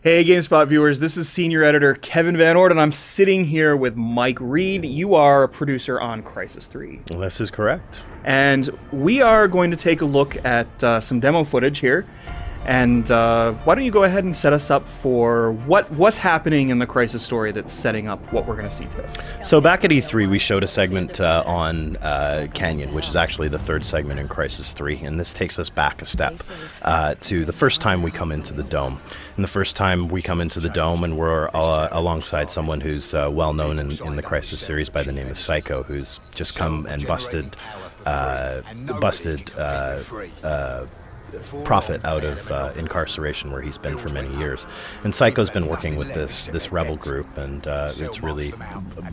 Hey Gamespot viewers, this is Senior Editor Kevin Van Ord, and I'm sitting here with Mike Reed. You are a producer on Crysis 3. Well, this is correct. And we are going to take a look at some demo footage here. And why don't you go ahead and set us up for what's happening in the Crysis story that's setting up what we're going to see today. So back at E3, we showed a segment on Canyon, which is actually the third segment in Crysis 3, and this takes us back a step to the first time we come into the Dome. And the first time we come into the Dome, and we're alongside someone who's well known in the Crysis series by the name of Psycho, who's just come and busted Prophet out of incarceration where he's been for many years. And Psycho's been working with this rebel group, and it's really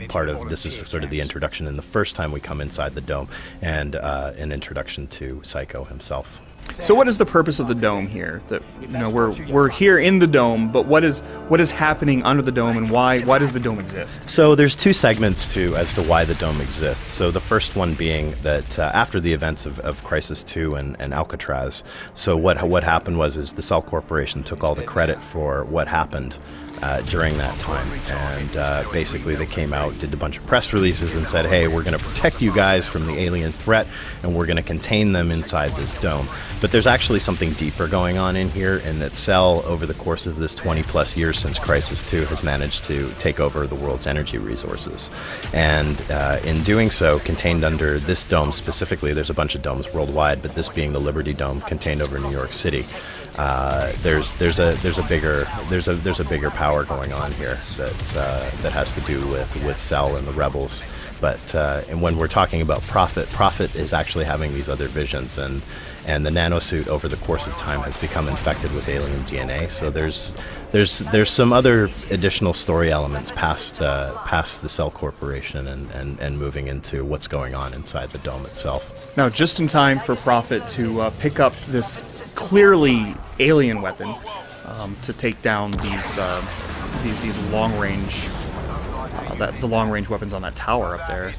part of, this is sort of the introduction, and the first time we come inside the Dome, and an introduction to Psycho himself. So what is the purpose of the Dome here? That, you know, we're here in the Dome, but what is happening under the Dome, and why does the Dome exist? So there's two segments as to why the Dome exists. So the first one being that after the events of Crysis 2 and Alcatraz, so what happened is the Cell Corporation took all the credit for what happened during that time, and basically they came out, did a bunch of press releases and said, hey, we're going to protect you guys from the alien threat, and we're going to contain them inside this dome. But there's actually something deeper going on in here, in that Cell, over the course of this 20 plus years since Crysis 2, has managed to take over the world's energy resources. And in doing so, contained under this dome specifically, there's a bunch of domes worldwide, but this being the Liberty Dome, contained over New York City, there's a bigger power going on here that has to do with Cell and the rebels. But and when we're talking about Prophet is actually having these other visions, and the nanosuit over the course of time has become infected with alien DNA. So there's some other additional story elements past the Cell Corporation and moving into what's going on inside the dome itself. Now, just in time for Prophet to pick up this clearly alien weapon to take down these long-range the long-range weapons on that tower up there.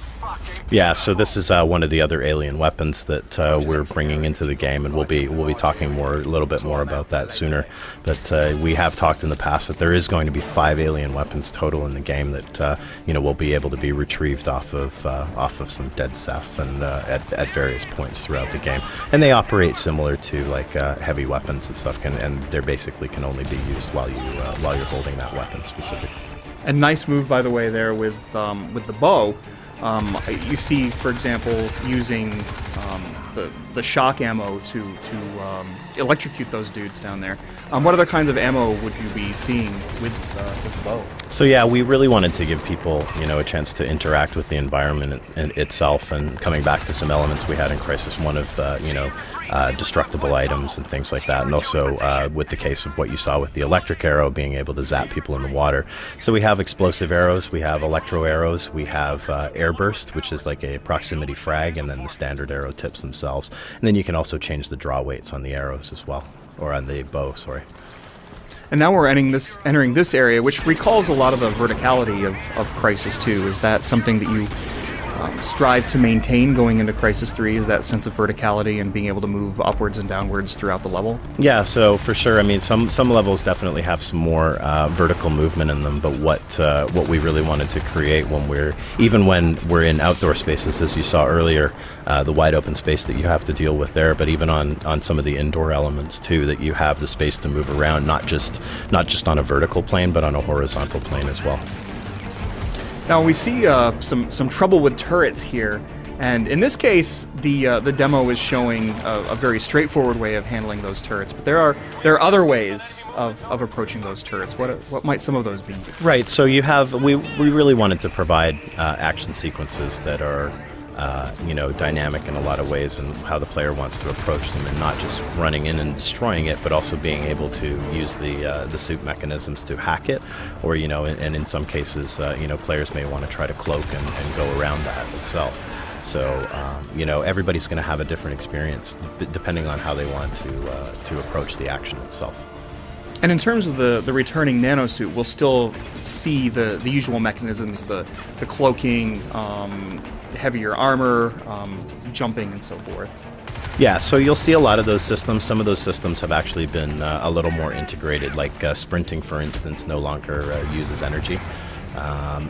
Yeah, so this is one of the other alien weapons that we're bringing into the game, and we'll be talking a little bit more about that sooner. But we have talked in the past that there is going to be 5 alien weapons total in the game that will be able to be retrieved off of some dead stuff and at various points throughout the game. And they operate similar to like heavy weapons and stuff, and they basically can only be used while you're holding that weapon specifically. And nice move, by the way, there with the bow. You see, for example, using the shock ammo to electrocute those dudes down there. What other kinds of ammo would you be seeing with the bow? So yeah, we really wanted to give people, a chance to interact with the environment itself, and coming back to some elements we had in Crysis 1 of, destructible items and things like that, and also with the case of what you saw with the electric arrow being able to zap people in the water. So we have explosive arrows, we have electro arrows, we have air burst, which is like a proximity frag, and then the standard arrow tips themselves. And then you can also change the draw weights on the arrows as well, or on the bow, sorry. And now we're entering this area, which recalls a lot of the verticality of Crysis 2. Is that something that you strive to maintain going into Crysis 3? Is that sense of verticality and being able to move upwards and downwards throughout the level? Yeah, so for sure. I mean, some levels definitely have some more vertical movement in them, but what we really wanted to create when we're in outdoor spaces, as you saw earlier, the wide open space that you have to deal with there, but even on some of the indoor elements too, that you have the space to move around, not just on a vertical plane, but on a horizontal plane as well. Now we see some trouble with turrets here, and in this case, the demo is showing a very straightforward way of handling those turrets. But there are other ways of approaching those turrets. What might some of those be? Right. So we really wanted to provide action sequences that are dynamic in a lot of ways, and how the player wants to approach them, and not just running in and destroying it, but also being able to use the suit mechanisms to hack it, or and in some cases, players may want to try to cloak and go around that itself. So everybody's going to have a different experience depending on how they want to approach the action itself. And in terms of the returning nanosuit, we'll still see the usual mechanisms, the cloaking, heavier armor, jumping, and so forth. Yeah, so you'll see a lot of those systems. Some of those systems have actually been a little more integrated, like sprinting, for instance, no longer uses energy.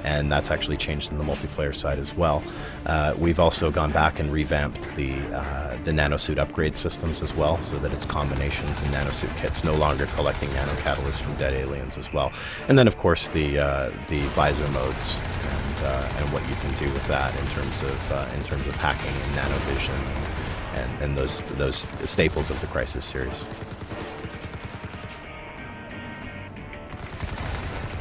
And that's actually changed in the multiplayer side as well. We've also gone back and revamped the nanosuit upgrade systems as well, so that it's combinations and nanosuit kits, no longer collecting nanocatalysts from dead aliens as well. And then, of course, the visor modes and what you can do with that in terms of hacking and nanovision and those staples of the Crysis series.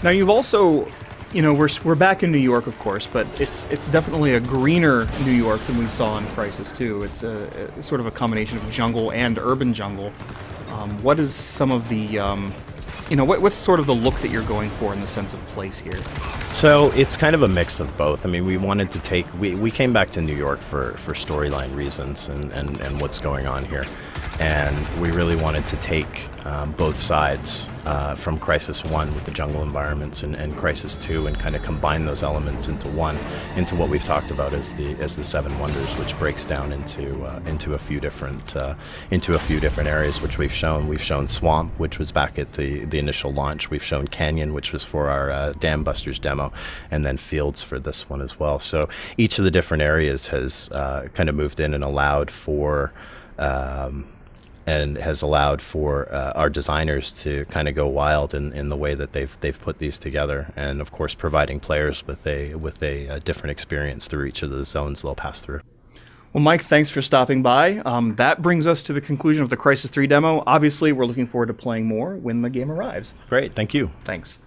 Now you've also, you know, we're back in New York, of course, but it's definitely a greener New York than we saw in Crysis 2. It's a sort of a combination of jungle and urban jungle. What is some of the, you know, what's sort of the look that you're going for in the sense of place here? So it's kind of a mix of both. I mean, we wanted to take, we came back to New York for storyline reasons and what's going on here. And we really wanted to take both sides from Crysis 1 with the jungle environments and Crysis 2 and kind of combine those elements into one, into what we've talked about as the Seven Wonders, which breaks down into a few different areas, which we've shown. We've shown Swamp, which was back at the initial launch. We've shown Canyon, which was for our Dam Busters demo, and then Fields for this one as well. So each of the different areas has kind of moved in and allowed for our designers to kind of go wild in the way that they've put these together, and of course providing players with a different experience through each of the zones they'll pass through. Well, Mike, thanks for stopping by. That brings us to the conclusion of the Crysis 3 demo. Obviously, we're looking forward to playing more when the game arrives. Great, thank you. Thanks.